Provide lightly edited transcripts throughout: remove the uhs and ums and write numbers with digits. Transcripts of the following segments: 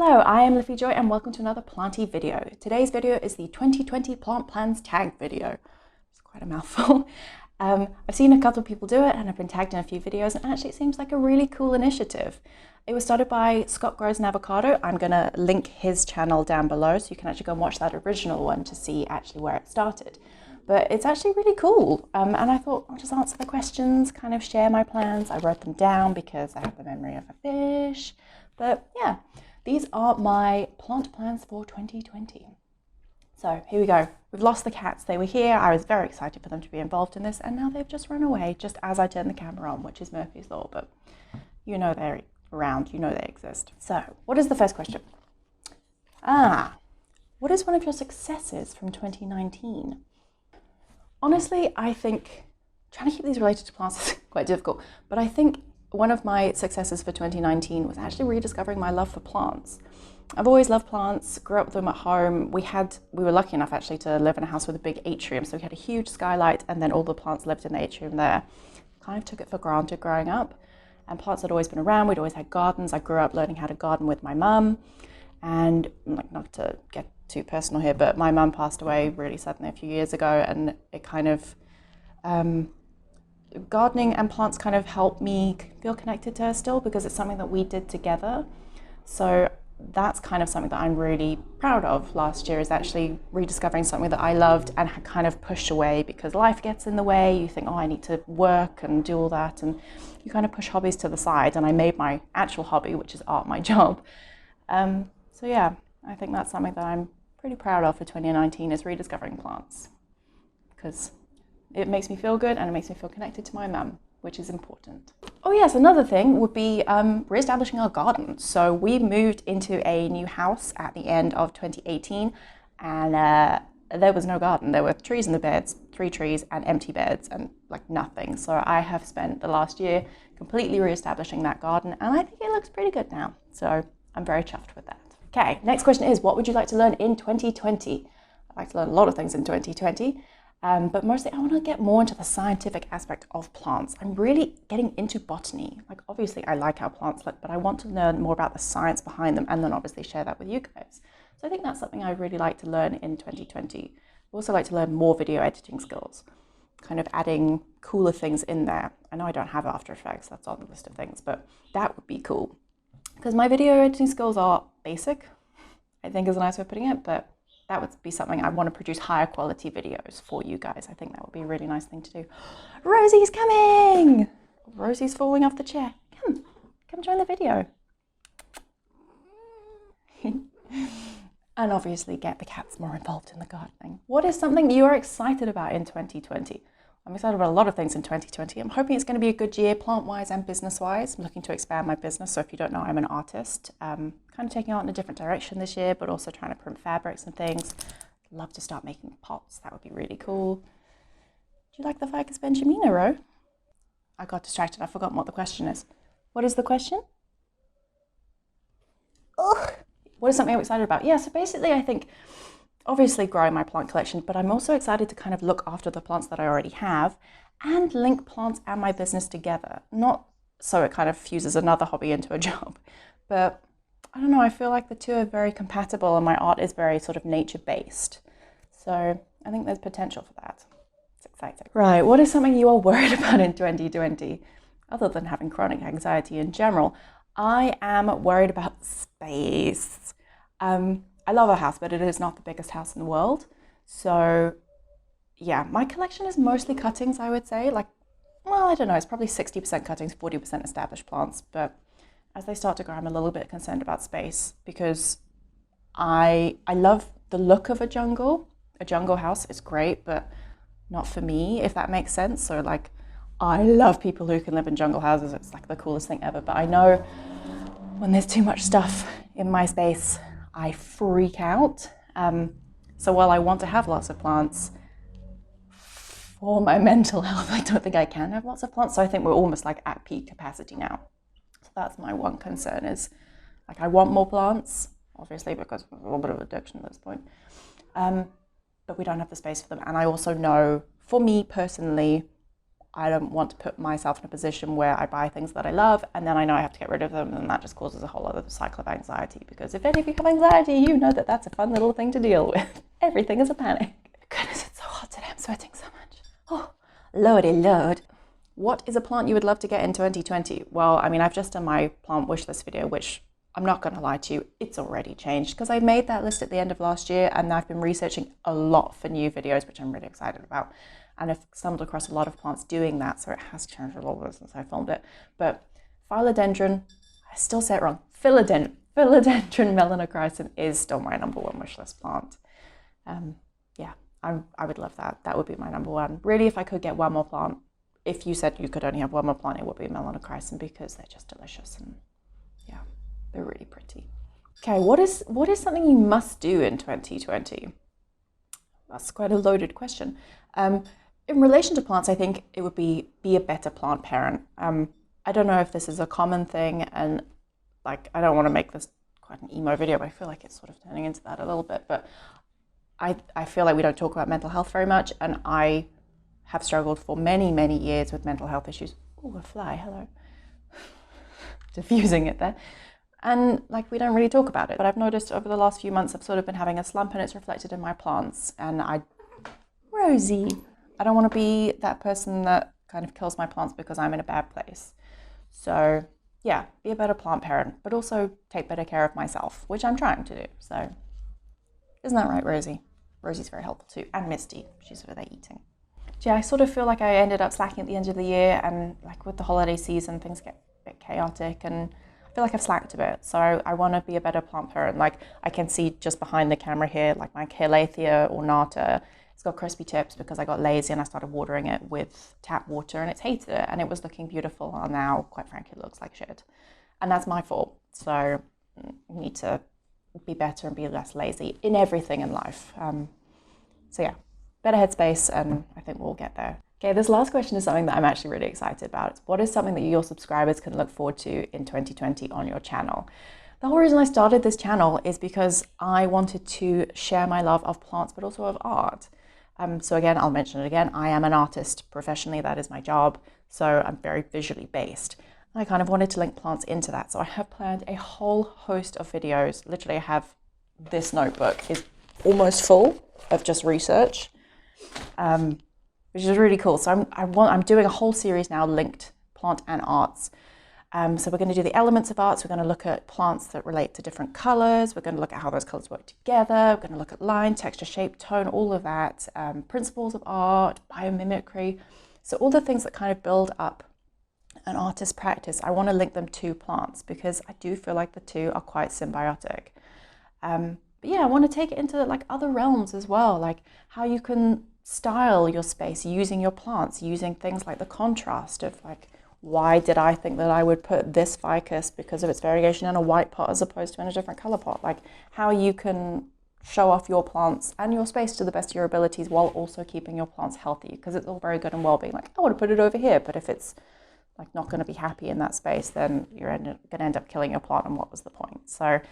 Hello, I am Liffey Joy and welcome to another planty video. Today's video is the 2020 plant plans tag video. It's quite a mouthful. I've seen a couple of people do it and I've been tagged in a few videos, and actually it seems like a really cool initiative. It was started by Scott Grows an Avocado. I'm going to link his channel down below so you can actually go and watch that original one to see actually where it started. But it's actually really cool, and I thought I'll just answer the questions, kind of share my plans. I wrote them down because I have the memory of a fish. But yeah, these are my plant plans for 2020. So here we go. We've lost the cats. They were here. I was very excited for them to be involved in this, and now they've just run away just as I turned the camera on, which is Murphy's Law, but you know they're around, you know they exist. So what is the first question? What is one of your successes from 2019? Honestly, I think trying to keep these related to plants is quite difficult, but I think one of my successes for 2019 was actually rediscovering my love for plants. I've always loved plants, grew up with them at home. We were lucky enough actually to live in a house with a big atrium, so we had a huge skylight and then all the plants lived in the atrium there. Kind of took it for granted growing up, and plants had always been around. We'd always had gardens. I grew up learning how to garden with my mum, and not to get too personal here, but my mum passed away really suddenly a few years ago, and it kind of gardening and plants kind of helped me feel connected to her still, because it's something that we did together. So that's kind of something that I'm really proud of last year, is actually rediscovering something that I loved and had kind of pushed away because life gets in the way. You think, oh, I need to work and do all that, and you kind of push hobbies to the side, and I made my actual hobby, which is art, my job. So yeah, I think that's something that I'm pretty proud of for 2019, is rediscovering plants, because it makes me feel good and it makes me feel connected to my mum, which is important. Oh yes, another thing would be re-establishing our garden. So we moved into a new house at the end of 2018, and there was no garden. There were trees in the beds, 3 trees, and empty beds, and like nothing. So I have spent the last year completely re-establishing that garden, and I think it looks pretty good now. So I'm very chuffed with that. Okay, next question is, what would you like to learn in 2020? I'd like to learn a lot of things in 2020. But mostly I want to get more into the scientific aspect of plants. I'm really getting into botany. Like, obviously I like how plants look, but I want to learn more about the science behind them, and then obviously share that with you guys. So I think that's something I'd really like to learn in 2020. I also like to learn more video editing skills, kind of adding cooler things in there. I know I don't have After Effects, that's on the list of things, but that would be cool. Because my video editing skills are basic, I think is a nice way of putting it, but that would be something I want to produce higher quality videos for you guys. I think that would be a really nice thing to do. Rosie's coming! Rosie's falling off the chair. Come join the video. And obviously get the cats more involved in the gardening. What is something you are excited about in 2020? I'm excited about a lot of things in 2020. I'm hoping it's going to be a good year, plant-wise and business-wise. I'm looking to expand my business. So if you don't know, I'm an artist. Kind of taking art in a different direction this year, but also trying to print fabrics and things. Love to start making pots. That would be really cool. Do you like the Ficus benjamina, Ro? I got distracted. I've forgotten what the question is. What is the question? Ugh. What is something I'm excited about? Yeah, so basically I think obviously growing my plant collection, but I'm also excited to kind of look after the plants that I already have and link plants and my business together. Not so it kind of fuses another hobby into a job, but I don't know, I feel like the two are very compatible, and my art is very sort of nature-based. So I think there's potential for that. It's exciting. Right, what is something you are worried about in 2020? Other than having chronic anxiety in general, I am worried about space. I love our house, but it is not the biggest house in the world. So yeah, my collection is mostly cuttings, I would say. Like, well, I don't know, it's probably 60% cuttings, 40% established plants. But as they start to grow, I'm a little bit concerned about space, because I love the look of a jungle. A jungle house is great, but not for me, if that makes sense. So like, I love people who can live in jungle houses. It's like the coolest thing ever. But I know when there's too much stuff in my space, I freak out. So while I want to have lots of plants, for my mental health, I don't think I can have lots of plants. So I think we're almost like at peak capacity now. So that's my one concern, is like, I want more plants, obviously, because of a little bit of addiction at this point. But we don't have the space for them. And I also know, for me personally, I don't want to put myself in a position where I buy things that I love and then I know I have to get rid of them, and that just causes a whole other cycle of anxiety, because if any of you have anxiety, you know that that's a fun little thing to deal with. Everything is a panic. Goodness, it's so hot today. I'm sweating so much. Oh, lordy lord. What is a plant you would love to get in 2020? Well, I mean, I've just done my plant wish list video, which I'm not going to lie to you, it's already changed because I made that list at the end of last year, and I've been researching a lot for new videos, which I'm really excited about. And I've stumbled across a lot of plants doing that, so it has changed a little bit since I filmed it. But philodendron, I still say it wrong, philodendron melanochrysum is still my number one wish list plant. Yeah, I would love that. That would be my number one. Really, if I could get one more plant, if you said you could only have one more plant, it would be melanochrysum, because they're just delicious and yeah, they're really pretty. Okay, what is something you must do in 2020? That's quite a loaded question. In relation to plants, I think it would be a better plant parent. I don't know if this is a common thing, and like, I don't want to make this quite an emo video, but I feel like it's sort of turning into that a little bit. But I feel like we don't talk about mental health very much, and I have struggled for many, many years with mental health issues. Oh, a fly, hello. Diffusing it there. And like, we don't really talk about it. But I've noticed over the last few months, I've sort of been having a slump, and it's reflected in my plants. And Rosie, I don't want to be that person that kind of kills my plants because I'm in a bad place. So yeah, be a better plant parent, but also take better care of myself, which I'm trying to do. So isn't that right, Rosie? Rosie's very helpful too. And Misty, she's over there eating. Yeah, I sort of feel like I ended up slacking at the end of the year, and like with the holiday season, things get a bit chaotic, and I feel like I've slacked a bit. So I want to be a better plant parent. Like, I can see just behind the camera here, like my Calathea ornata, it's got crispy tips because I got lazy and I started watering it with tap water, and it's hated it, and it was looking beautiful, and now, quite frankly, it looks like shit. And that's my fault. So I need to be better and be less lazy in everything in life. So yeah, better headspace, and I think we'll get there. Okay, this last question is something that I'm actually really excited about. What is something that your subscribers can look forward to in 2020 on your channel? The whole reason I started this channel is because I wanted to share my love of plants, but also of art. So again, I'll mention it again, I am an artist professionally, that is my job, so I'm very visually based. I kind of wanted to link plants into that, so I have planned a whole host of videos. Literally, I have this notebook is almost full of just research, which is really cool. So I'm doing a whole series now linked plant and arts. So we're going to do the elements of arts. We're going to look at plants that relate to different colors. We're going to look at how those colors work together. We're going to look at line, texture, shape, tone, all of that. Principles of art, biomimicry. So all the things that kind of build up an artist's practice, I want to link them to plants because I do feel like the two are quite symbiotic. But yeah, I want to take it into like other realms as well, like how you can style your space using your plants, using things like the contrast of like, why did I think that I would put this ficus because of its variegation in a white pot as opposed to in a different color pot? Like how you can show off your plants and your space to the best of your abilities while also keeping your plants healthy, because it's all very good and well being like, I want to put it over here, but if it's like not going to be happy in that space, then you're going to end up killing your plant, and what was the point? So I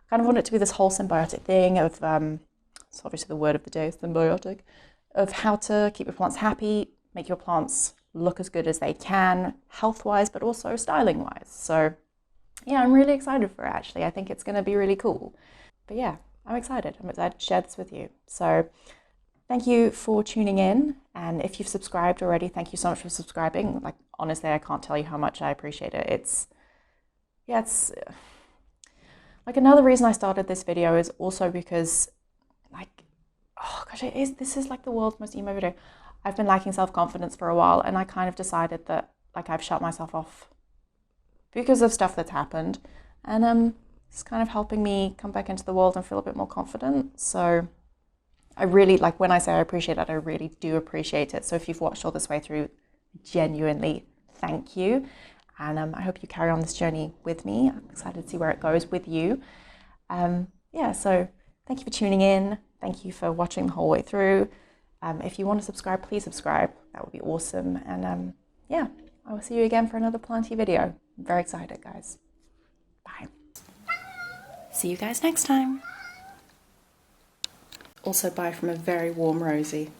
kind of want it to be this whole symbiotic thing of, it's obviously the word of the day, symbiotic, of how to keep your plants happy, make your plants look as good as they can, health-wise, but also styling-wise. So yeah, I'm really excited for it, actually. I think it's going to be really cool. But yeah, I'm excited. I'm excited to share this with you. So thank you for tuning in. And if you've subscribed already, thank you so much for subscribing. Like, honestly, I can't tell you how much I appreciate it. It's like another reason I started this video is also because like, oh gosh, this is like the world's most emo video. I've been lacking self-confidence for a while, and I kind of decided that like I've shut myself off because of stuff that's happened, and it's kind of helping me come back into the world and feel a bit more confident. So I really, like, when I say I appreciate it, I really do appreciate it. So if you've watched all this way through, genuinely thank you, and I hope you carry on this journey with me. I'm excited to see where it goes with you. Yeah, so thank you for tuning in. Thank you for watching the whole way through. If you want to subscribe, please subscribe. That would be awesome. And yeah, I will see you again for another planty video. I'm very excited, guys. Bye. See you guys next time. Also, bye from a very warm Rosie.